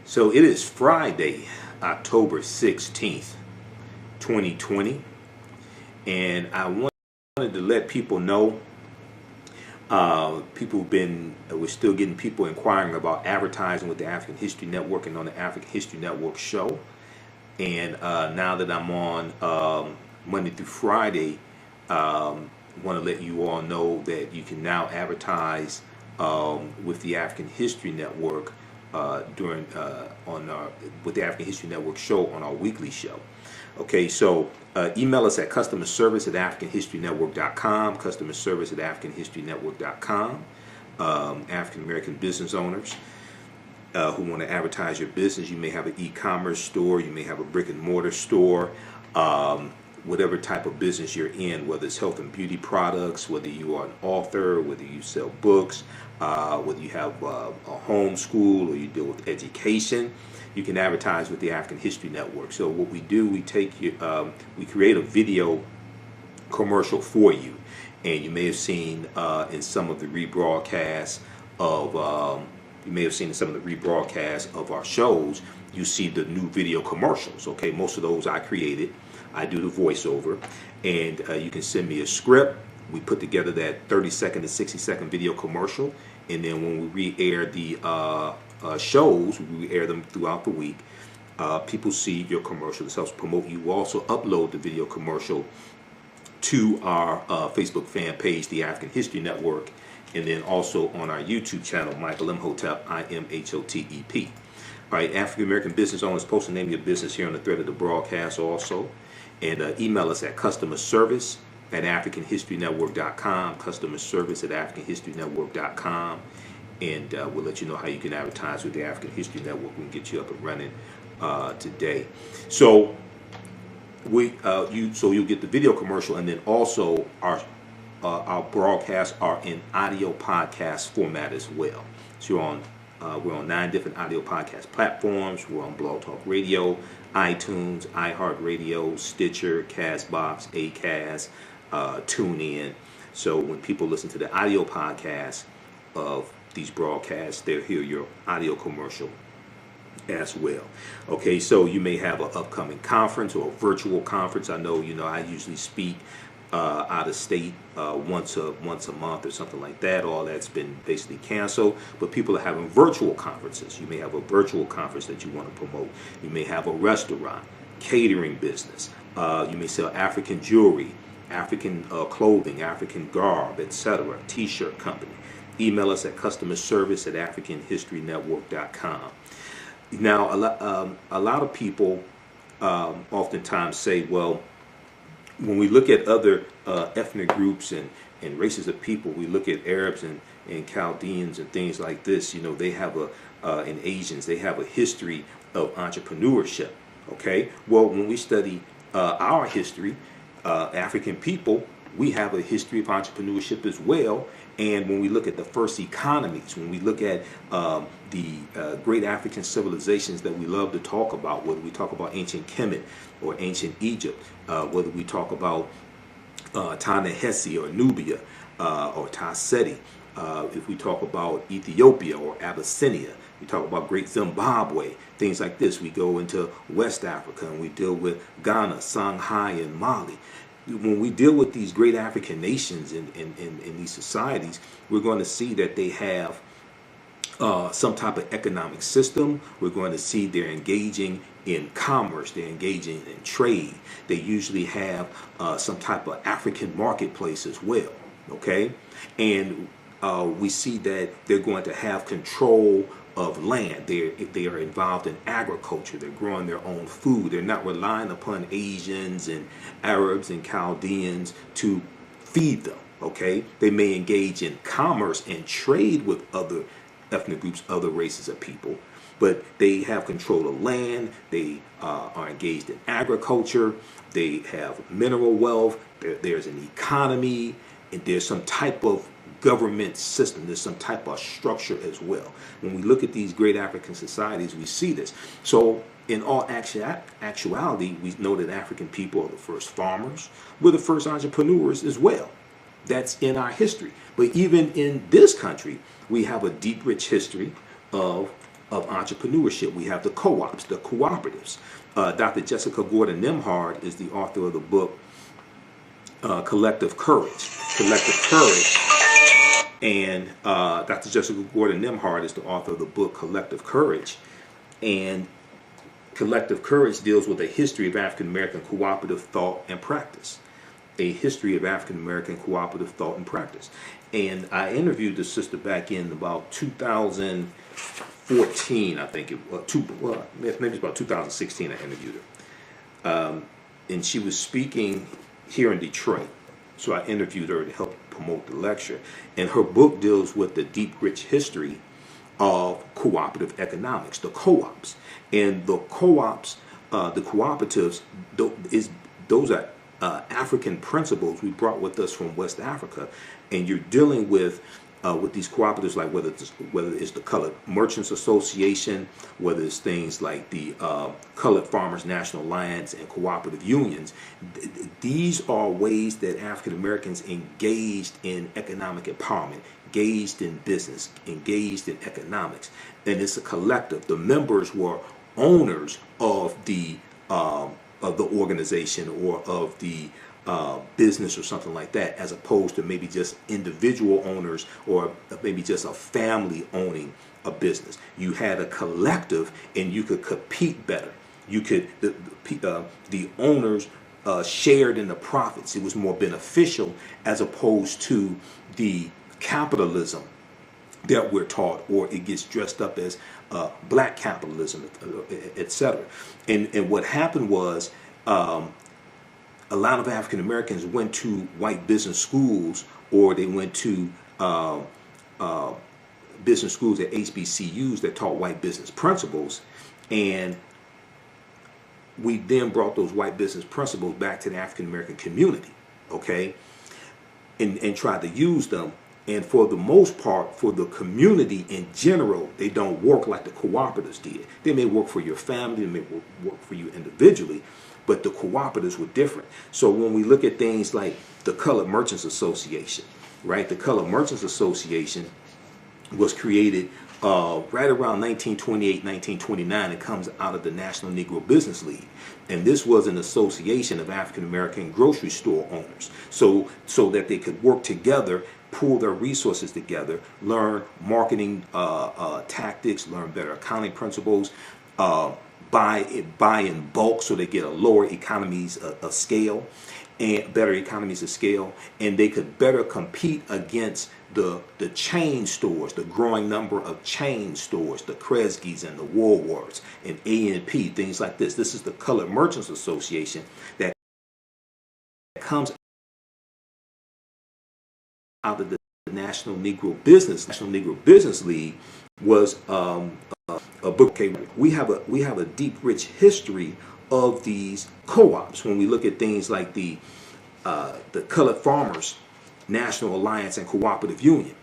So it is Friday, October 16th, 2020, and I wanted to let people know, we're still getting people inquiring about advertising with the African History Network and on the African History Network show. And now that I'm on Monday through Friday, want to let you all know that you can now advertise with the African History Network with the African History Network show on our weekly show. Okay, so email us at customerservice@africanhistorynetwork.com, customerservice@africanhistorynetwork.com. African American business owners who want to advertise your business. You may have an e-commerce store, you may have a brick and mortar store, whatever type of business you're in, whether it's health and beauty products, whether you are an author, whether you sell books, whether you have a home school or you deal with education, you can advertise with the African History Network. So what we do, we create a video commercial for you, and you may have seen in some of the rebroadcasts of our shows, you see the new video commercials. Okay, most of those I created. I do the voiceover, and you can send me a script. We put together that 30-second to 60-second video commercial, and then when we re-air the shows, we air them throughout the week. People see your commercial. This helps promote you. We also upload the video commercial to our Facebook fan page, the African History Network, and then also on our YouTube channel, Michael Imhotep, IMHOTEP. All right, African American business owners, post the name of your business here on the thread of the broadcast also. And email us at customerservice@africanhistorynetwork.com, customerservice@africanhistorynetwork.com, and we'll let you know how you can advertise with the African History Network. We can get you up and running today. So you'll get the video commercial, and then also our broadcasts are in audio podcast format as well. So we're on 9 different audio podcast platforms. We're on Blog Talk Radio, iTunes, iHeartRadio, Stitcher, Castbox, Acast, TuneIn. So when people listen to the audio podcast of these broadcasts, they'll hear your audio commercial as well. Okay, so you may have an upcoming conference or a virtual conference. I know, I usually speak out of state once a month or something like that. All that's been basically canceled, but people are having virtual conferences. You may have a virtual conference that you want to promote. You may have a restaurant, catering business. You may sell African jewelry, African clothing, African garb, etc. T-shirt company. Email us at customerservice@africanhistorynetwork.com. Now, a lot of people oftentimes say, well, when we look at other ethnic groups and races of people, we look at Arabs and Chaldeans and things like this. They have and Asians, they have a history of entrepreneurship. Okay, well, when we study our history, African people, we have a history of entrepreneurship as well. And when we look at the first economies, when we look at the great African civilizations that we love to talk about, whether we talk about ancient Kemet or ancient Egypt, whether we talk about Ta-Nehesi or Nubia or Ta-Seti, if we talk about Ethiopia or Abyssinia, we talk about Great Zimbabwe, things like this. We go into West Africa and we deal with Ghana, Songhai, and Mali. When we deal with these great African nations in these societies, we're going to see that they have some type of economic system. We're going to see they're engaging in commerce, they're engaging in trade. They usually have some type of African marketplace as well, okay? And we see that they're going to have control of land. They are involved in agriculture. They're growing their own food. They're not relying upon Asians and Arabs and Chaldeans to feed them, okay? They may engage in commerce and trade with other ethnic groups, other races of people, but they have control of land. They are engaged in agriculture. They have mineral wealth. There's an economy, and there's some type of government system. There's some type of structure as well. When we look at these great African societies, we see this. So in all actuality, we know that African people are the first farmers. We're the first entrepreneurs as well. That's in our history. But even in this country, we have a deep, rich history of of entrepreneurship. We have the co-ops, the cooperatives. Dr. Jessica Gordon Nimhard is the author of the book Collective Courage. Collective Courage. And Dr. Jessica Gordon Nimhard is the author of the book Collective Courage. And Collective Courage deals with a history of African American cooperative thought and practice. A history of African American cooperative thought and practice. And I interviewed the sister back in about 2014, I think it was. Maybe it's about 2016 I interviewed her. And she was speaking here in Detroit. So I interviewed her to help promote the lecture. And her book deals with the deep, rich history of cooperative economics, the co-ops. And the co-ops, the cooperatives, those are African principles we brought with us from West Africa. And you're dealing with these cooperatives, like whether it's the Colored Merchants Association, whether it's things like the Colored Farmers National Alliance and cooperative unions. These are ways that African Americans engaged in economic empowerment, engaged in business, engaged in economics. And it's a collective. The members were owners of the organization or of the business or something like that, as opposed to maybe just individual owners or maybe just a family owning a business. You had a collective and you could compete better. You could, the owners shared in the profits. It was more beneficial as opposed to the capitalism that we're taught, or it gets dressed up as black capitalism, etc. And what happened was, a lot of African Americans went to white business schools, or they went to business schools at HBCUs that taught white business principles, and we then brought those white business principles back to the African American community, okay, and tried to use them. And for the most part, for the community in general, they don't work like the cooperatives did. They may work for your family, they may work for you individually, but the cooperatives were different. So when we look at things like the Colored Merchants Association, right? The Colored Merchants Association was created right around 1928, 1929. It comes out of the National Negro Business League. And this was an association of African American grocery store owners, so that they could work together, pool their resources together, learn marketing tactics, learn better accounting principles, buy in bulk so they get a lower economies of scale and better economies of scale, and they could better compete against the chain stores, the growing number of chain stores, the Kresge's and the Woolworths and A&P, things like this. This is the Colored Merchants Association that comes out of the National Negro Business League. Was a book. Okay, we have a deep, rich history of these co-ops. When we look at things like the Colored Farmers National Alliance and Cooperative Union,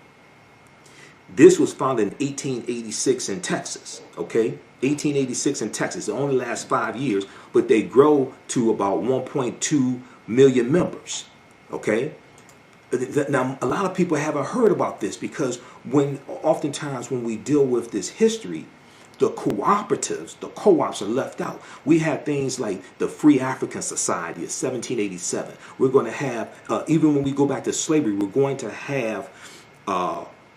this was founded in 1886 in Texas. Okay, 1886 in Texas. It only lasts 5 years, but they grow to about 1.2 million members. Okay. Now, a lot of people haven't heard about this because oftentimes when we deal with this history, the cooperatives, the co-ops are left out. We have things like the Free African Society of 1787. We're going to have, even when we go back to slavery, we're going to have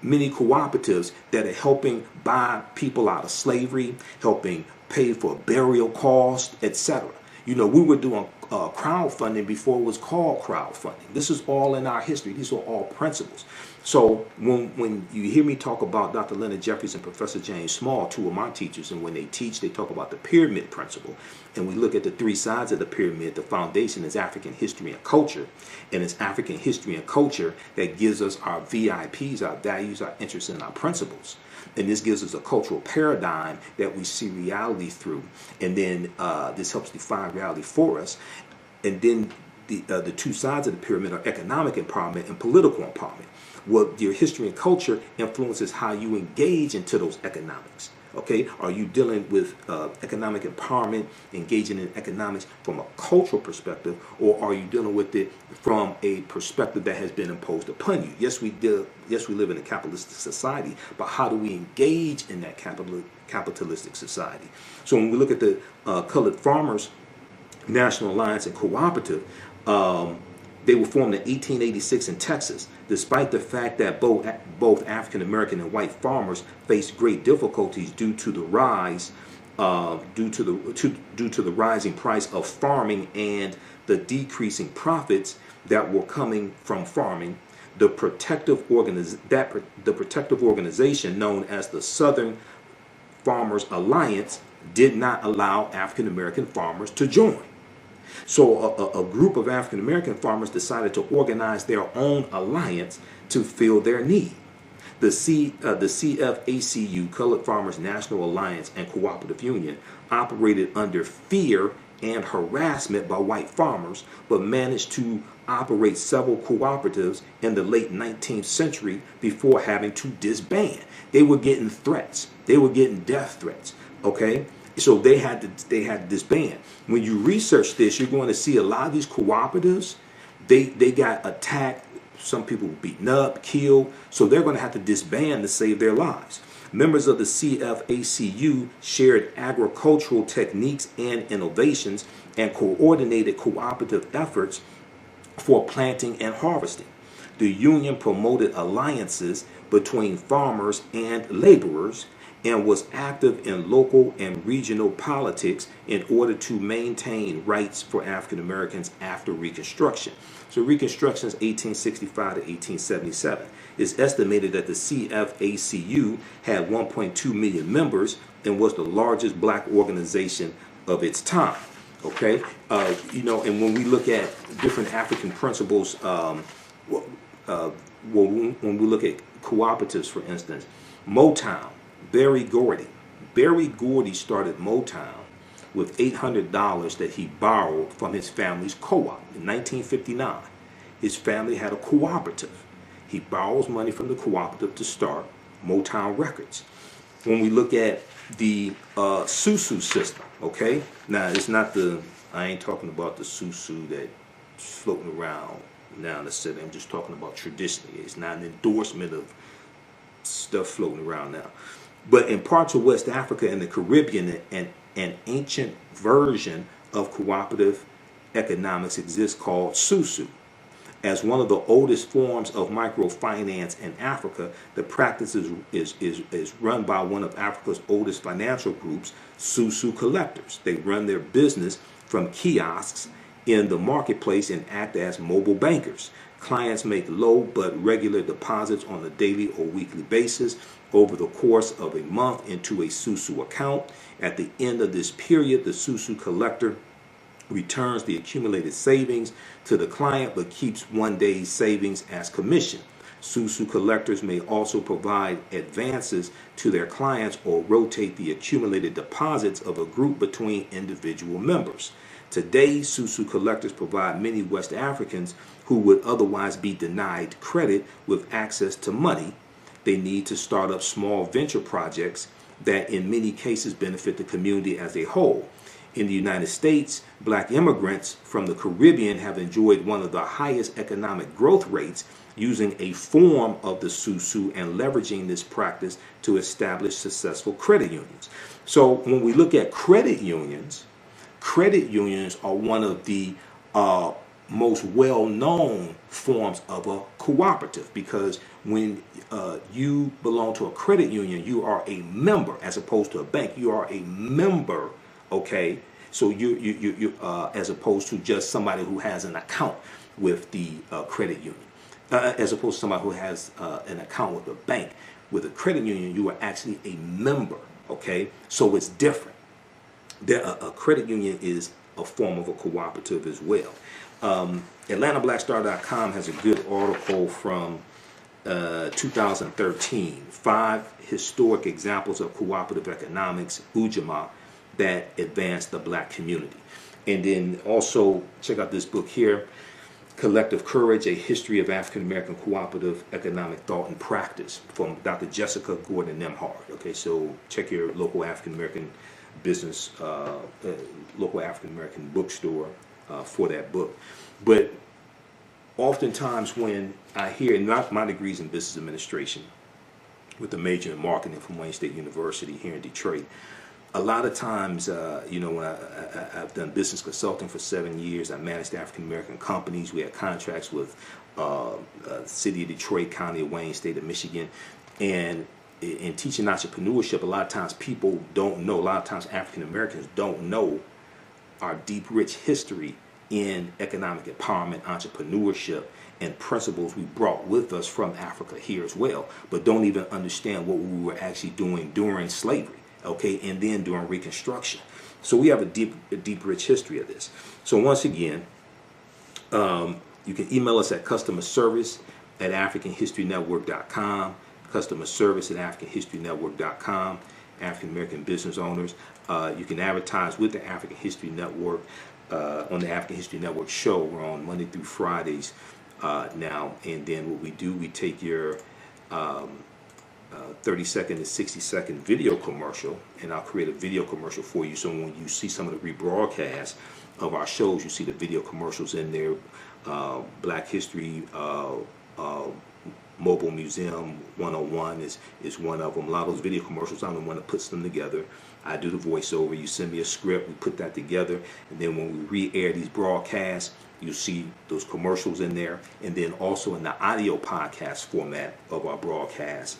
many cooperatives that are helping buy people out of slavery, helping pay for burial costs, etc. You know, we were doing crowdfunding before it was called crowdfunding. This is all in our history. These are all principles. So when you hear me talk about Dr. Leonard Jeffries and Professor James Small, two of my teachers, and when they teach, they talk about the pyramid principle. And we look at the three sides of the pyramid. The foundation is African history and culture. And it's African history and culture that gives us our VIPs, our values, our interests, and our principles. And this gives us a cultural paradigm that we see reality through. And then this helps define reality for us. And then the two sides of the pyramid are economic empowerment and political empowerment. Well, your history and culture influences how you engage into those economics. Okay, are you dealing with economic empowerment, engaging in economics from a cultural perspective, or are you dealing with it from a perspective that has been imposed upon you? Yes, we do. Yes, we live in a capitalistic society, but how do we engage in that capitalistic society? So when we look at the Colored Farmers National Alliance and Cooperative, they were formed in 1886 in Texas, despite the fact that both African American and white farmers faced great difficulties due to the rise, due to the rising price of farming and the decreasing profits that were coming from farming. The protective organization known as the Southern Farmers Alliance did not allow African American farmers to join. So a group of African American farmers decided to organize their own alliance to fill their need. The CFACU, Colored Farmers National Alliance and Cooperative Union, operated under fear and harassment by white farmers, but managed to operate several cooperatives in the late 19th century before having to disband. They were getting threats. They were getting death threats. Okay? So they had to disband. When you research this, you're going to see a lot of these cooperatives, they got attacked. Some people were beaten up, killed. So they're going to have to disband to save their lives. Members of the CFACU shared agricultural techniques and innovations and coordinated cooperative efforts for planting and harvesting. The union promoted alliances between farmers and laborers and was active in local and regional politics in order to maintain rights for African Americans after Reconstruction. So Reconstruction is 1865 to 1877. It's estimated that the CFACU had 1.2 million members and was the largest black organization of its time. Okay, and when we look at different African principles, when we look at cooperatives, for instance, Motown. Berry Gordy started Motown with $800 that he borrowed from his family's co-op in 1959. His family had a cooperative. He borrows money from the cooperative to start Motown Records. When we look at the Susu system, okay? Now, it's not I ain't talking about the Susu that's floating around now in the city. I'm just talking about traditionally. It's not an endorsement of stuff floating around now. But in parts of West Africa and the Caribbean, an ancient version of cooperative economics exists called Susu. As one of the oldest forms of microfinance in Africa, the practice is run by one of Africa's oldest financial groups, Susu collectors. They run their business from kiosks in the marketplace and act as mobile bankers. Clients make low but regular deposits on a daily or weekly basis over the course of a month into a Susu account. At the end of this period, the Susu collector returns the accumulated savings to the client but keeps one day's savings as commission. Susu collectors may also provide advances to their clients or rotate the accumulated deposits of a group between individual members. Today, Susu collectors provide many West Africans who would otherwise be denied credit with access to money. They need to start up small venture projects that in many cases benefit the community as a whole. In the United States, black immigrants from the Caribbean have enjoyed one of the highest economic growth rates using a form of the Susu and leveraging this practice to establish successful credit unions. So when we look at credit unions are one of the most well-known forms of a cooperative, because when you belong to a credit union, you are a member as opposed to a bank. You are a member, okay? So you as opposed to just somebody who has an account with the credit union, as opposed to somebody who has an account with a bank. With a credit union, you are actually a member, okay? So it's different. A credit union is a form of a cooperative as well. AtlantaBlackStar.com has a good article from 2013, 5 historic examples of cooperative economics, Ujamaa, that advance the black community. And then also check out this book here, Collective Courage, A History of African American Cooperative Economic Thought and Practice from Dr. Jessica Gordon Nemhard. Okay, so check your local African American business, local African American bookstore for that book. But oftentimes when I hear, not my degrees in business administration with a major in marketing from Wayne State University here in Detroit, a lot of times, when I've done business consulting for 7 years, I managed African American companies. We had contracts with City of Detroit, County of Wayne, State of Michigan, and in teaching entrepreneurship, a lot of times people don't know. A lot of times African Americans don't know our deep, rich history in economic empowerment, entrepreneurship, and principles we brought with us from Africa here as well, but don't even understand what we were actually doing during slavery. Okay, and then during Reconstruction. So we have a deep, rich history of this. So once again, you can email us at customerservice@africanhistorynetwork.com, customerservice@africanhistorynetwork.com, African American business owners. You can advertise with the African History Network on the African History Network show. We're on Monday through Fridays now, and then what we do, we take your 30-second to 60-second video commercial, and I'll create a video commercial for you. So when you see some of the rebroadcasts of our shows, you see the video commercials in there. Black History Mobile Museum 101 is one of them. A lot of those video commercials, I'm the one that puts them together. I do the voiceover. You send me a script, we put that together, and then when we re-air these broadcasts, you see those commercials in there. And then also in the audio podcast format of our broadcast,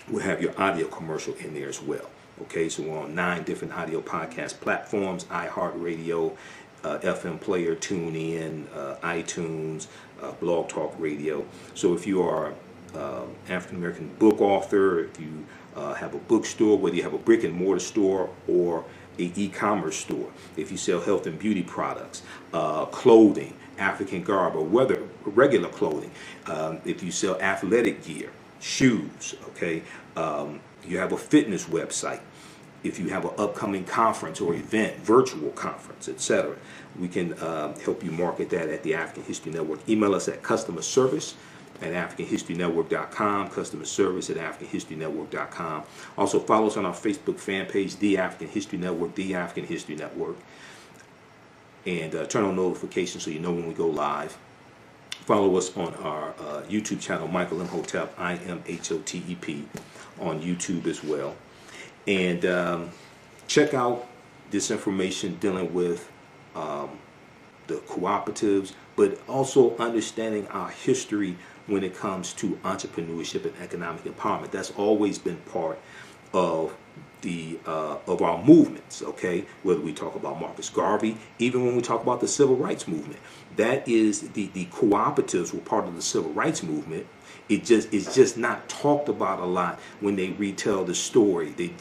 we'll have your audio commercial in there as well. Okay, so we're on 9 different audio podcast platforms: iHeartRadio, FM Player, TuneIn, iTunes, Blog Talk Radio. So if you are African American book author, if you have a bookstore, whether you have a brick and mortar store or a e-commerce store, if you sell health and beauty products, clothing, African garb, or whether regular clothing, if you sell athletic gear, shoes, okay, you have a fitness website, if you have an upcoming conference or event, virtual conference, etc., we can help you market that at the African History Network. Email us at customerservice@africanhistorynetwork.com, customerservice@africanhistorynetwork.com. Also follow us on our Facebook fan page, The African History Network, The African History Network, and turn on notifications so you know when we go live. Follow us on our YouTube channel, Michael Imhotep, IMHOTEP, on YouTube as well. And check out this information dealing with the cooperatives, but also understanding our history when it comes to entrepreneurship and economic empowerment. That's always been part of of our movements, okay? Whether we talk about Marcus Garvey, even when we talk about the civil rights movement, that is the cooperatives were part of the civil rights movement. It's just not talked about a lot when they retell the story. They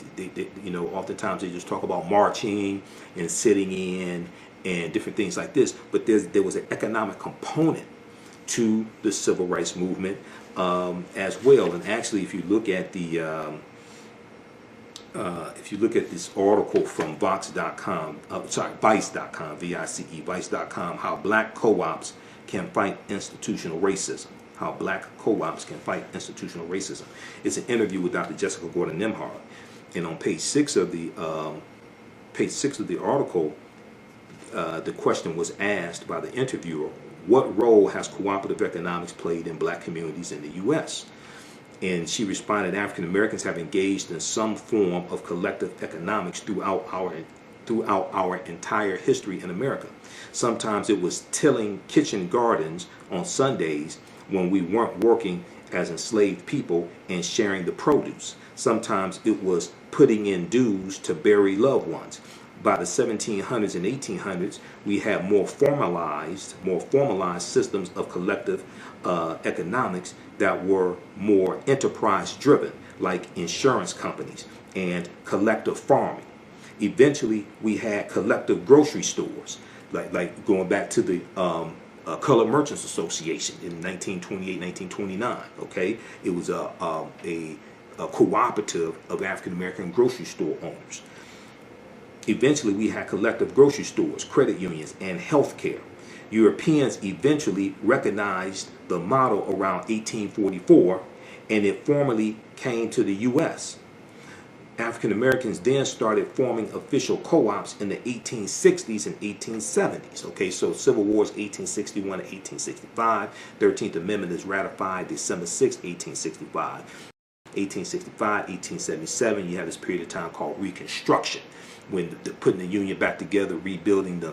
oftentimes they just talk about marching and sitting in and different things like this. But there was an economic component to the civil rights movement as well. And actually, if you look at this article from Vice.com, Vice.com, how black co-ops can fight institutional racism. How black co-ops can fight institutional racism. It's an interview with Dr. Jessica Gordon Nemhard, and on page 6 of the article, the question was asked by the interviewer: what role has cooperative economics played in black communities in the U.S.? And she responded, African Americans have engaged in some form of collective economics throughout our entire history in America. Sometimes it was tilling kitchen gardens on Sundays when we weren't working as enslaved people and sharing the produce. Sometimes it was putting in dues to bury loved ones. By the 1700s and 1800s, we had more formalized systems of collective economics that were more enterprise driven, like insurance companies and collective farming. Eventually, we had collective grocery stores, like going back to the Colored Merchants Association in 1928, 1929. Okay, it was a cooperative of African American grocery store owners. Eventually, we had collective grocery stores, credit unions, and healthcare. Europeans eventually recognized the model around 1844, and it formally came to the U.S. African Americans then started forming official co-ops in the 1860s and 1870s. Okay, so Civil War is 1861 to 1865. 13th Amendment is ratified December 6, 1865. 1865, 1877, you have this period of time called Reconstruction, when putting the Union back together, rebuilding the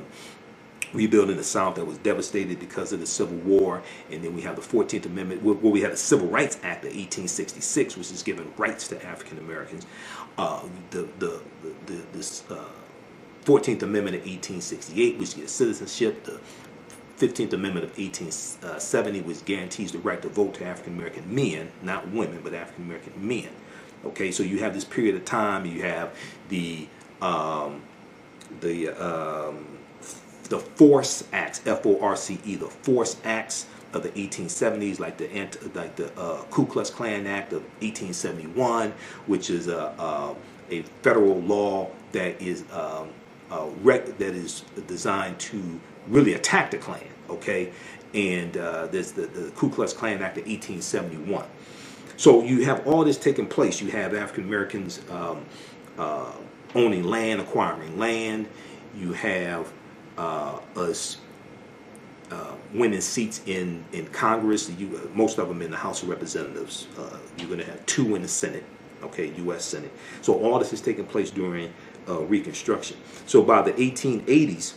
South that was devastated because of the Civil War. And then we have the 14th Amendment, where we had the Civil Rights Act of 1866, which is giving rights to African Americans. This 14th Amendment of 1868, which gives citizenship. The 15th Amendment of 1870, which guarantees the right to vote to African American men, not women, but African American men. Okay, so you have this period of time. You have the Force Acts, F-O-R-C-E, the Force Acts of the 1870s, like the Ku Klux Klan Act of 1871, which is a federal law that is designed to really attack the Klan. Okay, and there's the Ku Klux Klan Act of 1871. So you have all this taking place. You have African Americans owning land, acquiring land. You have us winning seats in Congress. Most of them in the House of Representatives. You're going to have 2 in the Senate, okay, U.S. Senate. So all this is taking place during Reconstruction. So by the 1880s,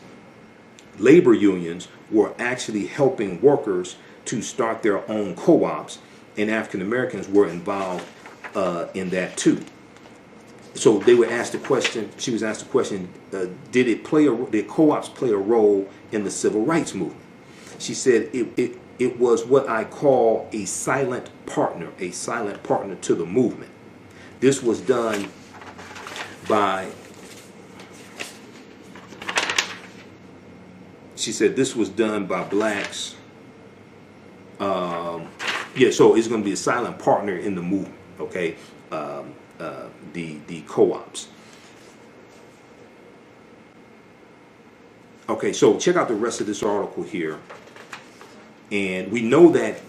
labor unions were actually helping workers to start their own co-ops, and African Americans were involved in that too. So they were asked the question. She was asked the question: did co-ops play a role in the civil rights movement? She said it was what I call a silent partner to the movement. This was done by. She said this was done by blacks. So it's going to be a silent partner in the movement. Okay. The co-ops. Okay, so check out the rest of this article here, and we know that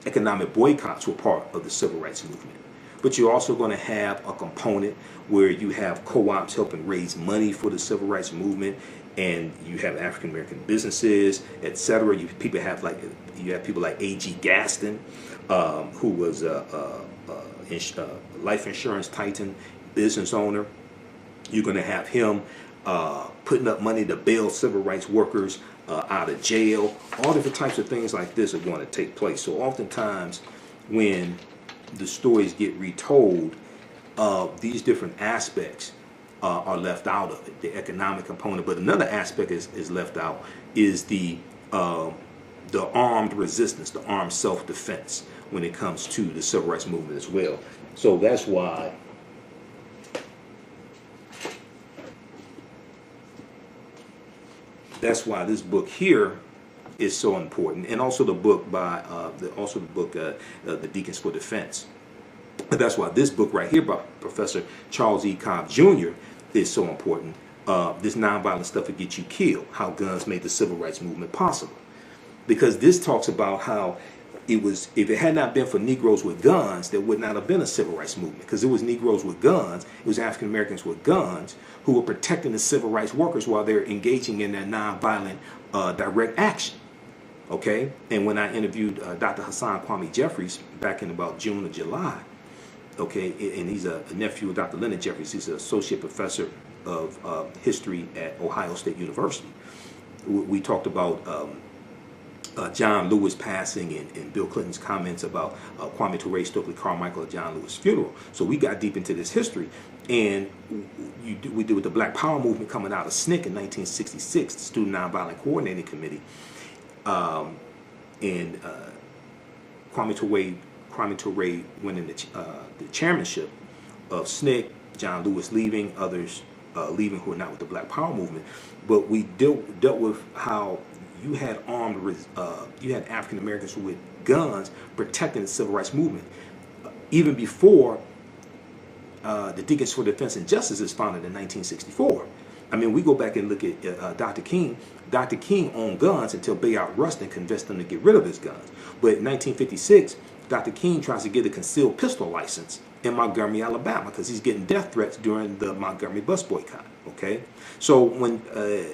economic boycotts were part of the civil rights movement, but you're also going to have a component where you have co-ops helping raise money for the civil rights movement, and you have African American businesses, etc. You have people like A.G. Gaston, who was a life insurance titan, business owner. You're going to have him putting up money to bail civil rights workers out of jail. All different types of things like this are going to take place. So oftentimes when the stories get retold, these different aspects are left out of it, the economic component. But another aspect is left out is the armed resistance, the armed self-defense when it comes to the civil rights movement as well. So that's why this book here is so important, and also the book by the Deacons for Defense. That's why this book right here by Professor Charles E. Cobb Jr. is so important. This nonviolent stuff that gets you killed, how guns made the civil rights movement possible. Because this talks about how if it had not been for Negroes with guns, there would not have been a civil rights movement. Because it was Negroes with guns, it was African Americans with guns who were protecting the civil rights workers while they're engaging in that nonviolent direct action. Okay? And when I interviewed Dr. Hassan Kwame Jeffries back in about June or July, okay, and he's a nephew of Dr. Leonard Jeffries. He's an associate professor of history at Ohio State University. We talked about John Lewis passing and Bill Clinton's comments about Kwame Ture, Stokely Carmichael at John Lewis' funeral. So we got deep into this history, and we did with the Black Power movement coming out of SNCC in 1966, the Student Nonviolent Coordinating Committee, and Kwame Ture winning the chairmanship of SNCC, John Lewis leaving, others leaving who are not with the Black Power movement. But we dealt with how you had African Americans with guns protecting the civil rights movement. Even before the Deacons for Defense and Justice is founded in 1964. I mean, we go back and look at Dr. King. Dr. King owned guns until Bayard Rustin convinced him to get rid of his guns. But in 1956, Dr. King tries to get a concealed pistol license in Montgomery, Alabama, because he's getting death threats during the Montgomery bus boycott. Okay, so when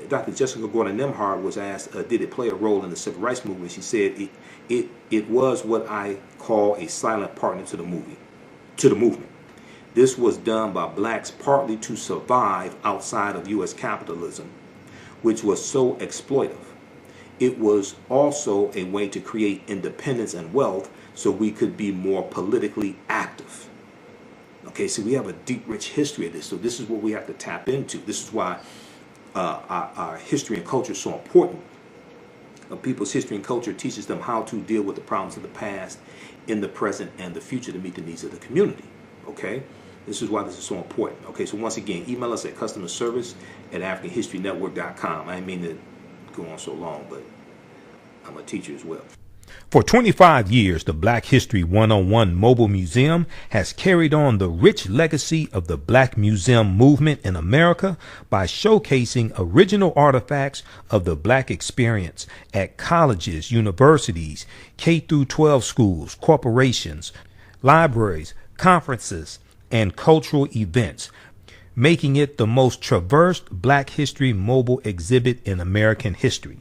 Dr. Jessica Gordon Nemhard was asked, did it play a role in the civil rights movement, she said it was what I call a silent partner to the movement. This was done by blacks partly to survive outside of U.S. capitalism, which was so exploitive. It was also a way to create independence and wealth so we could be more politically active. Okay, so we have a deep, rich history of this. So this is what we have to tap into. This is why our history and culture is so important. People's history and culture teaches them how to deal with the problems of the past, in the present, and the future to meet the needs of the community. Okay, this is why this is so important. Okay, so once again, email us at customerservice@africanhistorynetwork.com. I didn't mean to go on so long, but I'm a teacher as well. For 25 years, the Black History 101 Mobile Museum has carried on the rich legacy of the Black Museum movement in America by showcasing original artifacts of the Black experience at colleges, universities, K-12 schools, corporations, libraries, conferences, and cultural events, making it the most traversed Black History mobile exhibit in American history.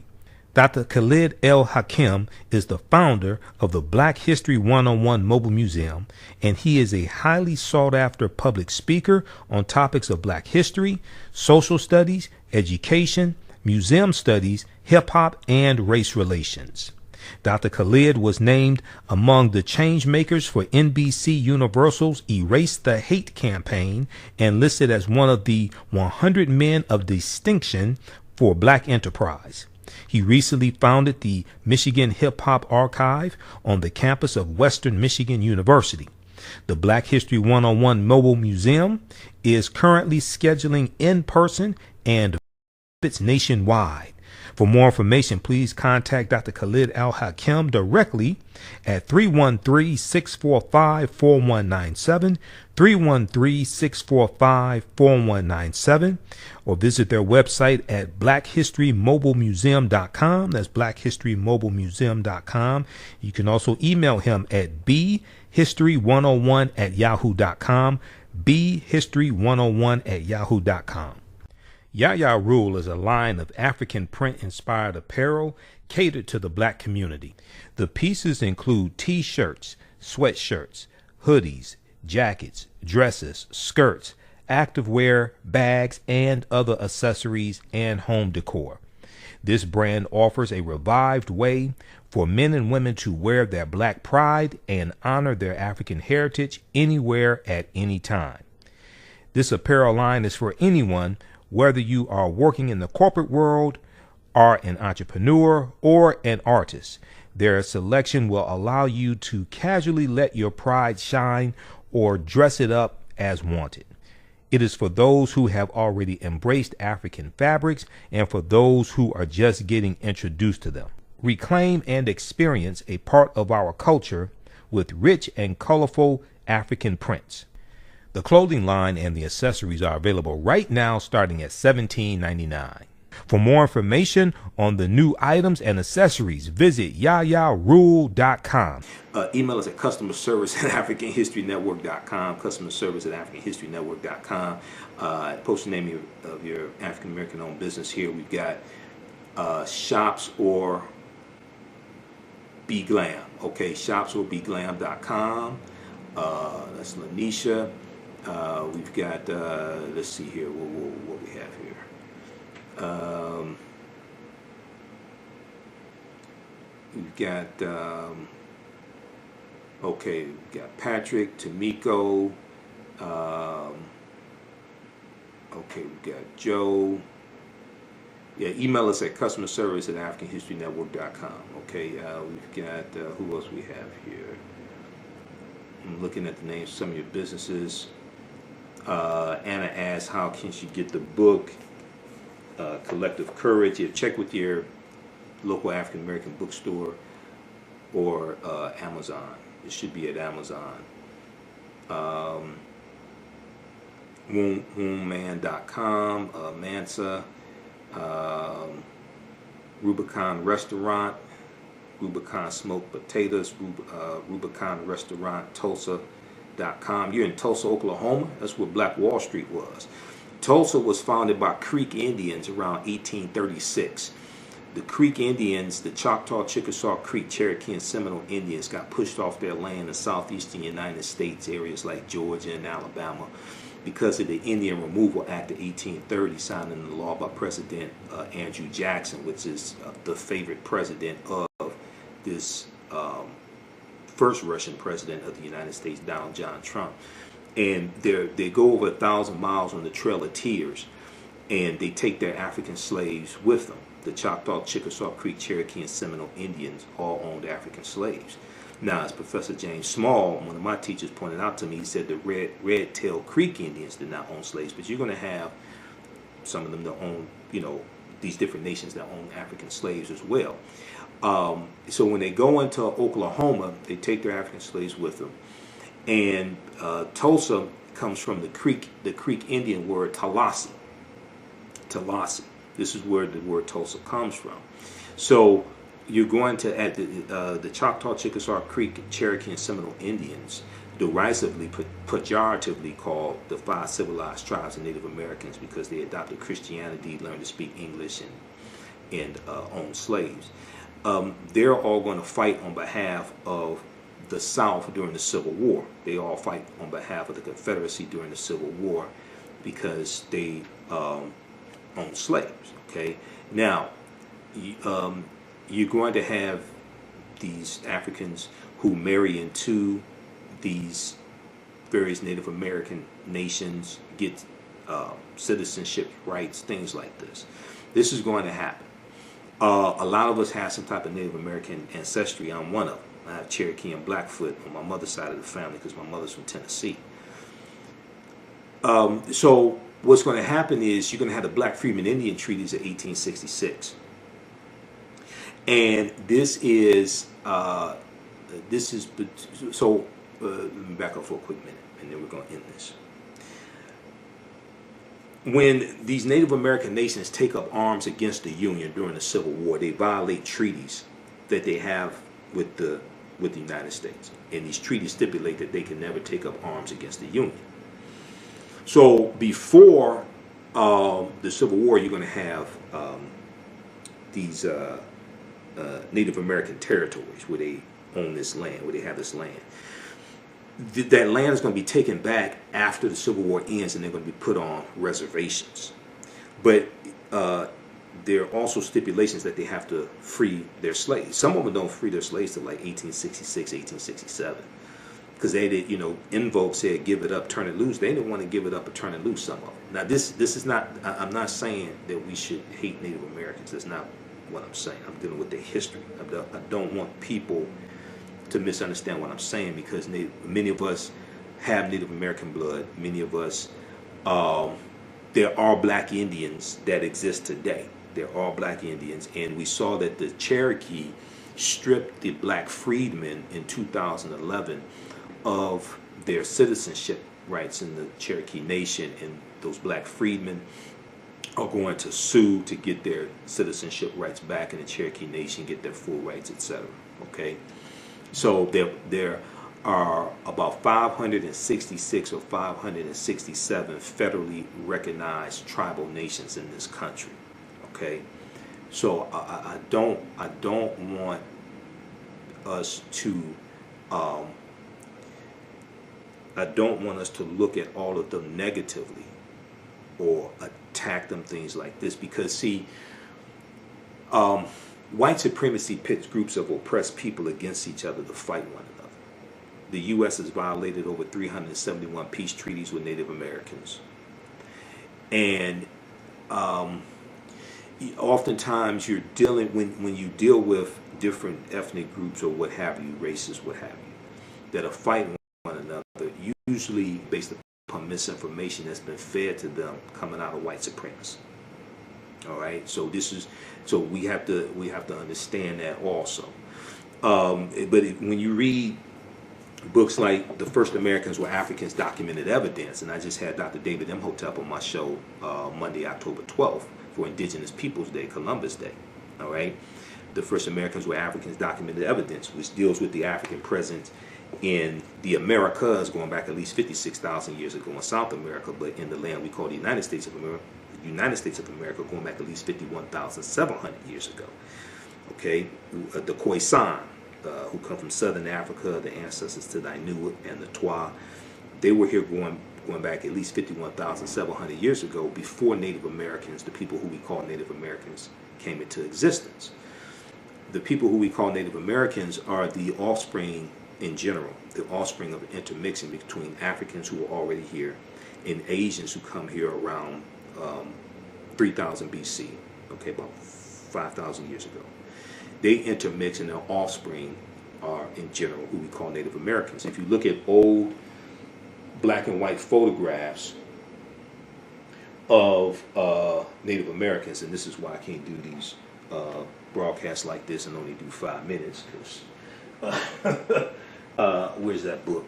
Dr. Khalid El Hakim is the founder of the Black History 101 Mobile Museum, and he is a highly sought-after public speaker on topics of Black history, social studies, education, museum studies, hip-hop, and race relations. Dr. Khalid was named among the change makers for NBC Universal's Erase the Hate campaign and listed as one of the 100 men of distinction for Black enterprise. He recently founded the Michigan Hip Hop Archive on the campus of Western Michigan University. The Black History 101 Mobile Museum is currently scheduling in-person and exhibits nationwide. For more information, please contact Dr. Khalid Al Hakim directly at 313-645-4197, 313-645-4197, or visit their website at blackhistorymobilemuseum.com. That's blackhistorymobilemuseum.com. You can also email him at bhistory101@yahoo.com, bhistory101@yahoo.com. Yaya Rule is a line of African print-inspired apparel catered to the Black community. The pieces include t-shirts, sweatshirts, hoodies, jackets, dresses, skirts, activewear, bags, and other accessories and home decor. This brand offers a revived way for men and women to wear their Black pride and honor their African heritage anywhere at any time. This apparel line is for anyone, whether you are working in the corporate world, are an entrepreneur, or an artist. Their selection will allow you to casually let your pride shine or dress it up as wanted. It is for those who have already embraced African fabrics and for those who are just getting introduced to them. Reclaim and experience a part of our culture with rich and colorful African prints. The clothing line and the accessories are available right now starting at $17.99. For more information on the new items and accessories, visit yayarule.com. Email us at customerservice@africanhistorynetwork.com, customerservice@africanhistorynetwork.com. Post the name of your African-American owned business here. We've got shops or Be Glam. Okay, shops or beglam.com. That's Lanisha. We've got, let's see here, what we have here. We've got, okay, we've got Patrick, Tamiko, okay, we've got Joe. Yeah, email us at customerservice@africanhistorynetwork.com. Okay, we've got, who else we have here? I'm looking at the names of some of your businesses. Anna asks, how can she get the book, Collective Courage? Yeah, check with your local African American bookstore or Amazon. It should be at Amazon. wombman.com, Mansa, Rubicon Restaurant, Rubicon Smoked Potatoes, Rubicon Restaurant, Tulsa.com. You're in Tulsa, Oklahoma. That's where Black Wall Street was. Tulsa was founded by Creek Indians around 1836. The Creek Indians, the Choctaw, Chickasaw, Creek, Cherokee, and Seminole Indians got pushed off their land in southeastern United States, areas like Georgia and Alabama, because of the Indian Removal Act of 1830, signed into law by President Andrew Jackson, which is the favorite president of this first Russian president of the United States, Donald John Trump. And they go over 1,000 miles on the Trail of Tears, and they take their African slaves with them. The Choctaw, Chickasaw, Creek, Cherokee, and Seminole Indians all owned African slaves. Now, as Professor James Small, one of my teachers, pointed out to me, he said the Red-tailed Creek Indians did not own slaves, but you're going to have some of them that own, these different nations that own African slaves as well. So when they go into Oklahoma, they take their African slaves with them. And Tulsa comes from the Creek Indian word Tallahassee. Tallahassee. This is where the word Tulsa comes from. So you're going to, at the Choctaw, Chickasaw, Creek, Cherokee, and Seminole Indians, derisively, pejoratively called the 5 civilized tribes of Native Americans, because they adopted Christianity, learned to speak English, and owned slaves. They're all going to fight on behalf of the South during the Civil War. They all fight on behalf of the Confederacy during the Civil War because they own slaves. Okay, now you're going to have these Africans who marry into these various Native American nations, get citizenship rights, things like this. This is going to happen. A lot of us have some type of Native American ancestry. I'm one of them. I have Cherokee and Blackfoot on my mother's side of the family because my mother's from Tennessee. So what's going to happen is you're going to have the Black Freedmen Indian Treaties of 1866. And this is, let me back up for a quick minute, and then we're going to end this. When these Native American nations take up arms against the Union during the Civil War, they violate treaties that they have with the United States. And these treaties stipulate that they can never take up arms against the Union. So before the Civil War, you're going to have these Native American territories where they own this land, where they have this land. That land is going to be taken back after the Civil War ends, and they're going to be put on reservations. But there are also stipulations that they have to free their slaves. Some of them don't free their slaves till like 1866, 1867. Because they did, in vogue said, give it up, turn it loose. They didn't want to give it up or turn it loose, some of them. Now, this is not, I'm not saying that we should hate Native Americans. That's not what I'm saying. I'm dealing with their history. I don't want people to misunderstand what I'm saying, because many of us have Native American blood. Many of us, there are black Indians that exist today. There are black Indians, and we saw that the Cherokee stripped the black freedmen in 2011 of their citizenship rights in the Cherokee Nation, and those black freedmen are going to sue to get their citizenship rights back in the Cherokee Nation, get their full rights, etc. Okay, so there are about 566 or 567 federally recognized tribal nations in this country. Okay, so I don't want us to I don't want us to look at all of them negatively or attack them, things like this, because see, white supremacy pits groups of oppressed people against each other to fight one another. The U.S. has violated over 371 peace treaties with Native Americans, and oftentimes you're dealing, when you deal with different ethnic groups or what have you, races, what have you, that are fighting one another, usually based upon misinformation that's been fed to them coming out of white supremacy. All right, so we have to understand that also. But when you read Books like The First Americans Were Africans Documented Evidence, and I just had Dr. David Imhotep on my show Monday, October 12th for Indigenous Peoples Day, Columbus Day. All right, The First Americans Were Africans Documented Evidence, which deals with the African presence in the Americas going back at least 56,000 years ago in South America, but in the land we call the United States of America, going back at least 51,700 years ago. Okay, the Khoisan, who come from southern Africa, the ancestors to the Ainu and the Twa, they were here going back at least 51,700 years ago, before Native Americans, the people who we call Native Americans, came into existence. The people who we call Native Americans are the offspring, in general, the offspring of intermixing between Africans who were already here and Asians who come here around 3000 BC, okay, about 5,000 years ago. They intermix, and their offspring are, in general, who we call Native Americans. If you look at old black and white photographs of Native Americans, and this is why I can't do these broadcasts like this and only do 5 minutes, because where's that book?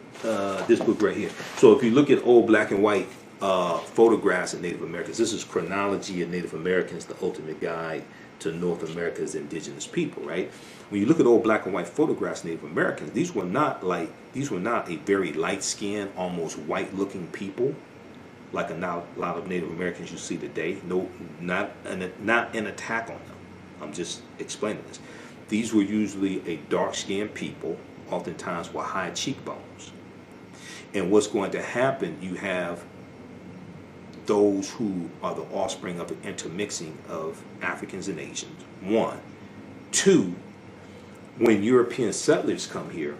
This book right here. So if you look at old black and white photographs of Native Americans, this is Chronology of Native Americans, the ultimate guide to North America's indigenous people, right? When you look at old black and white photographs of Native Americans, these were not a very light-skinned, almost white-looking people, like a lot of Native Americans you see today. No, not an attack on them. I'm just explaining this. These were usually a dark-skinned people, oftentimes with high cheekbones. And what's going to happen, you have those who are the offspring of the intermixing of Africans and Asians, one. Two, when European settlers come here,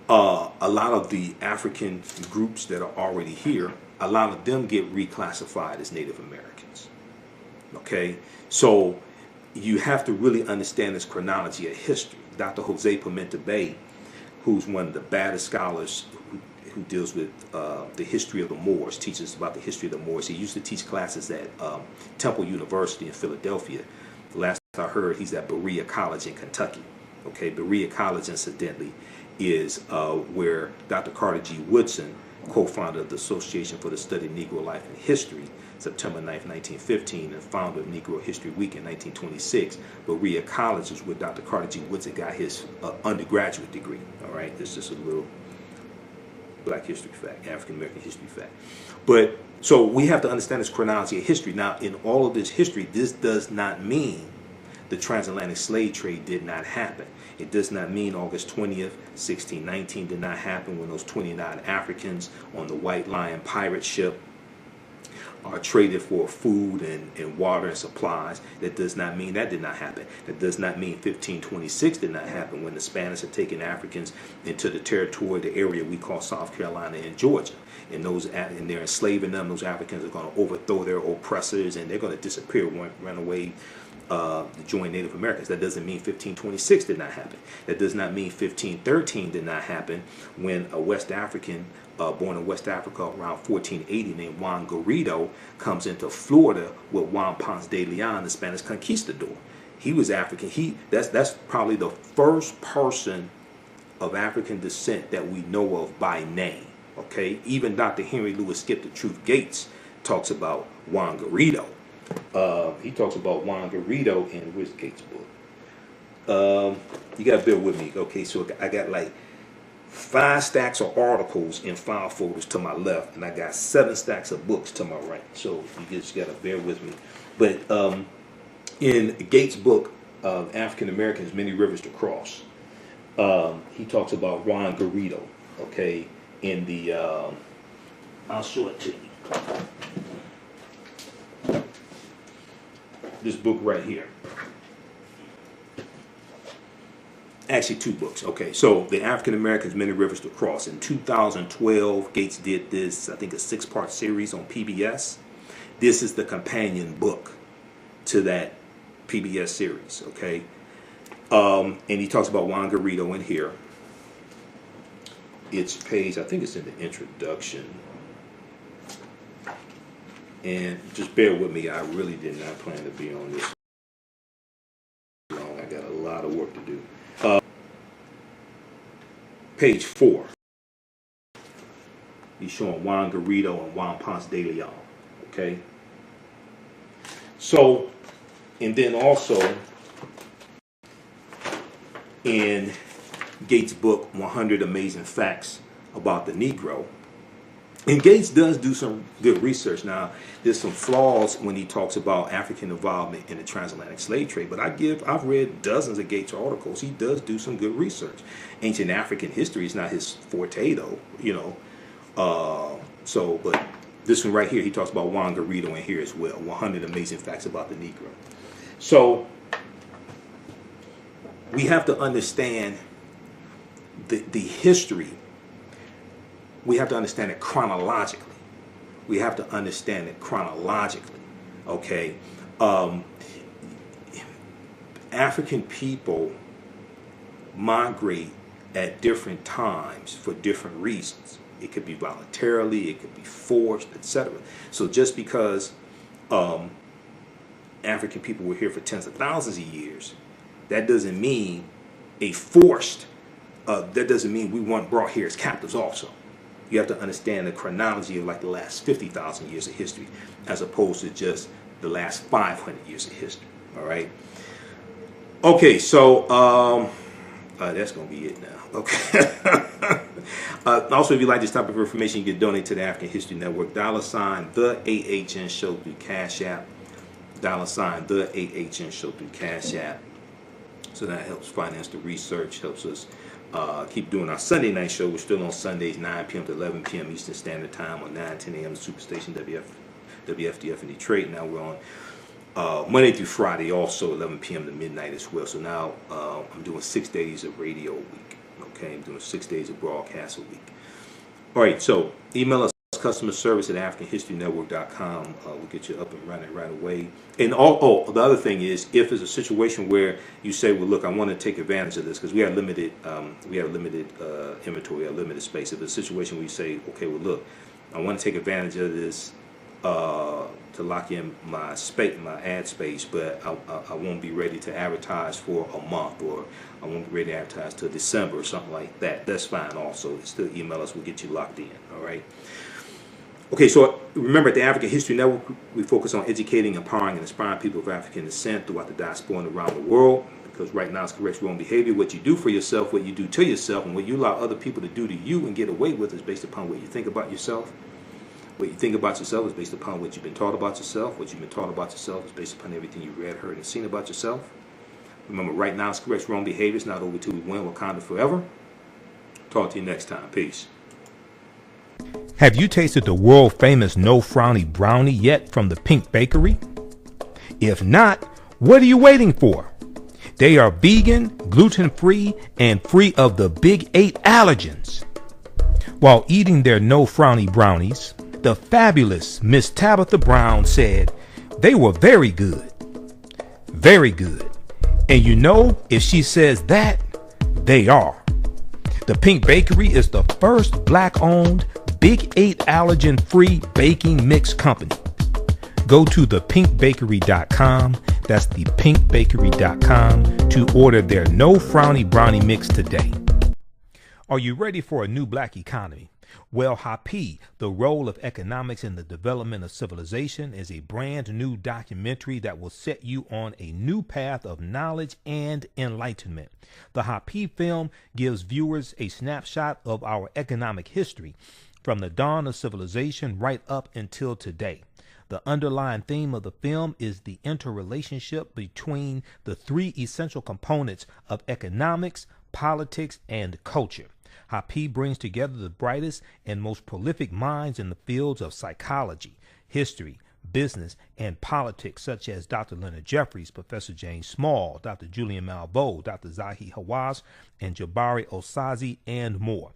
a lot of the African groups that are already here, a lot of them get reclassified as Native Americans. Okay, so you have to really understand this chronology of history. Dr. Jose Pimenta Bay, who's one of the baddest scholars who deals with the history of the Moors, teaches about the history of the Moors. He used to teach classes at Temple University in Philadelphia. The last I heard, he's at Berea College in Kentucky. Okay, Berea College, incidentally, is where Dr. Carter G. Woodson, co-founder of the Association for the Study of Negro Life and History, September 9th, 1915, and founder of Negro History Week in 1926. Berea College is where Dr. Carter G. Woodson got his undergraduate degree. All right, it's just a little black history fact, African American history fact. But so we have to understand this chronology of history. Now, in all of this history, this does not mean the transatlantic slave trade did not happen. It does not mean August 20th, 1619 did not happen when those 29 Africans on the White Lion pirate ship are traded for food and water and supplies. That does not mean that did not happen. That does not mean 1526 did not happen when the Spanish had taken Africans into the territory, the area we call South Carolina and Georgia. And they're enslaving them. Those Africans are going to overthrow their oppressors, and they're going to disappear, run away to join Native Americans. That doesn't mean 1526 did not happen. That does not mean 1513 did not happen when a West African born in West Africa around 1480 named Juan Garrido comes into Florida with Juan Ponce de Leon, the Spanish conquistador. He was African. That's probably the first person of African descent that we know of by name. Okay, even Dr. Henry Louis Skip the Truth Gates talks about Juan Garrido. He talks about Juan Garrido in where's Gates' book? You gotta bear with me. Okay, so I got like 5 stacks of articles in file folders to my left, and I got 7 stacks of books to my right. So you just gotta bear with me. But in Gates' book, African Americans, Many Rivers to Cross, he talks about Juan Garrido. Okay, in the I'll show it to you. This book right here. Actually, 2 books. Okay, so the African Americans, Many Rivers to Cross. In 2012, Gates did this, I think, a 6-part series on PBS. This is the companion book to that PBS series. Okay, and he talks about Juan Garrido in here. It's page, I think it's in the introduction. And just bear with me. I really did not plan to be on this long. I got a lot of work to do. page 4. He's showing Juan Garrido and Juan Ponce de Leon. Okay. So, and then also in Gates' book, 100 Amazing Facts About the Negro. And Gates does do some good research. Now, there's some flaws when he talks about African involvement in the transatlantic slave trade, but I've read dozens of Gates articles. He does do some good research. Ancient African history is not his forte, though, you know. But this one right here, he talks about Juan Garrido in here as well. 100 Amazing Facts About the Negro. So we have to understand the history. We have to understand it chronologically. We have to understand it chronologically. Okay. African people migrate at different times for different reasons. It could be voluntarily, it could be forced, etc. So just because African people were here for tens of thousands of years, that doesn't mean that doesn't mean we weren't brought here as captives also. You have to understand the chronology of like the last 50,000 years of history as opposed to just the last 500 years of history. All right. Okay, so that's going to be it now. Okay. Also, if you like this type of information, you can donate to the African History Network. $ the AHN Show through Cash App. $ the AHN Show through Cash App. So that helps finance the research, helps us keep doing our Sunday night show. We're still on Sundays, 9 p.m. to 11 p.m. Eastern Standard Time on 9:10 a.m. Superstation WFDF in Detroit. Now we're on Monday through Friday, also 11 p.m. to midnight as well. So now I'm doing 6 days of radio a week. Okay, I'm doing 6 days of broadcast a week. All right, so email us customer service at AfricanHistoryNetwork.com. We'll get you up and running right away. And the other thing is, if there's a situation where you say, well, look, I want to take advantage of this because we have limited inventory, a limited space. If it's a situation where you say, okay, well, look, I want to take advantage of this to lock in my ad space, but I won't be ready to advertise for a month, or I won't be ready to advertise till December or something like that. That's fine also. Still email us. We'll get you locked in. All right. Okay, so remember, at the African History Network, we focus on educating, empowering, and inspiring people of African descent throughout the diaspora and around the world. Because right now it's correct wrong behavior. What you do for yourself, what you do to yourself, and what you allow other people to do to you and get away with is based upon what you think about yourself. What you think about yourself is based upon what you've been taught about yourself. What you've been taught about yourself is based upon everything you read, heard, and seen about yourself. Remember, right now it's correct wrong behavior. It's not over till we win. Wakanda forever. Talk to you next time. Peace. Have you tasted the world famous No Frowny Brownie yet from the Pink Bakery? If not, what are you waiting for? They are vegan, gluten-free, and free of the big 8 allergens. While eating their No Frowny brownies, the fabulous Miss Tabitha Brown said they were very good. Very good. And you know, if she says that, they are. The Pink Bakery is the first black-owned, Big 8 allergen-free baking mix company. Go to thepinkbakery.com, that's thepinkbakery.com, to order their No Frowny Brownie Mix today. Are you ready for a new black economy? Well, Happy, The Role of Economics in the Development of Civilization, is a brand new documentary that will set you on a new path of knowledge and enlightenment. The Happy film gives viewers a snapshot of our economic history from the dawn of civilization right up until today. The underlying theme of the film is the interrelationship between the 3 essential components of economics, politics, and culture. Happy brings together the brightest and most prolific minds in the fields of psychology, history, business, and politics, such as Dr. Leonard Jeffries, Professor James Small, Dr. Julian Malveaux, Dr. Zahi Hawass, and Jabari Osazi, and more.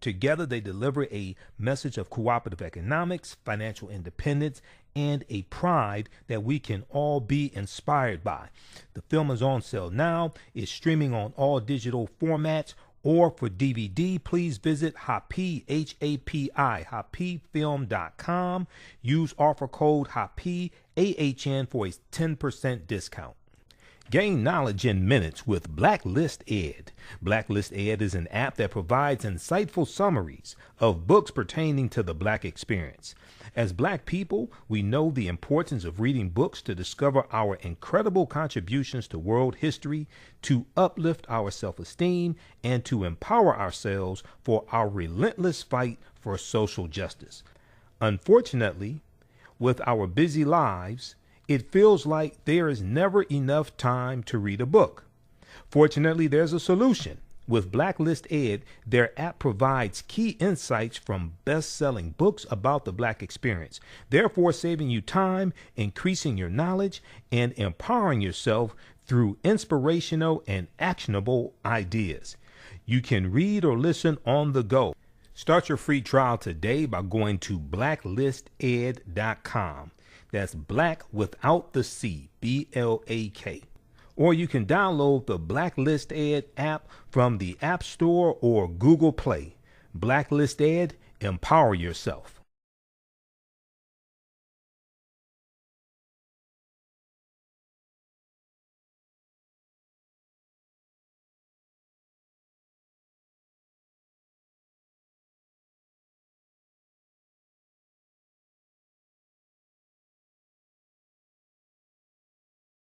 Together, they deliver a message of cooperative economics, financial independence, and a pride that we can all be inspired by. The film is on sale now. It's streaming on all digital formats, or for DVD, please visit Happy, H-A-P-I, happyfilm.com. Use offer code HAPPY, AHN, for a 10% discount. Gain knowledge in minutes with Blacklist Ed. Blacklist Ed is an app that provides insightful summaries of books pertaining to the Black experience. As Black people, we know the importance of reading books to discover our incredible contributions to world history, to uplift our self-esteem, and to empower ourselves for our relentless fight for social justice. Unfortunately, with our busy lives, it feels like there is never enough time to read a book. Fortunately, there's a solution. With Blacklist Ed, their app provides key insights from best-selling books about the Black experience, therefore saving you time, increasing your knowledge, and empowering yourself through inspirational and actionable ideas. You can read or listen on the go. Start your free trial today by going to blacklisted.com. That's black without the C, BLAK. Or you can download the Blacklist Ed app from the App Store or Google Play. Blacklist Ed, empower yourself.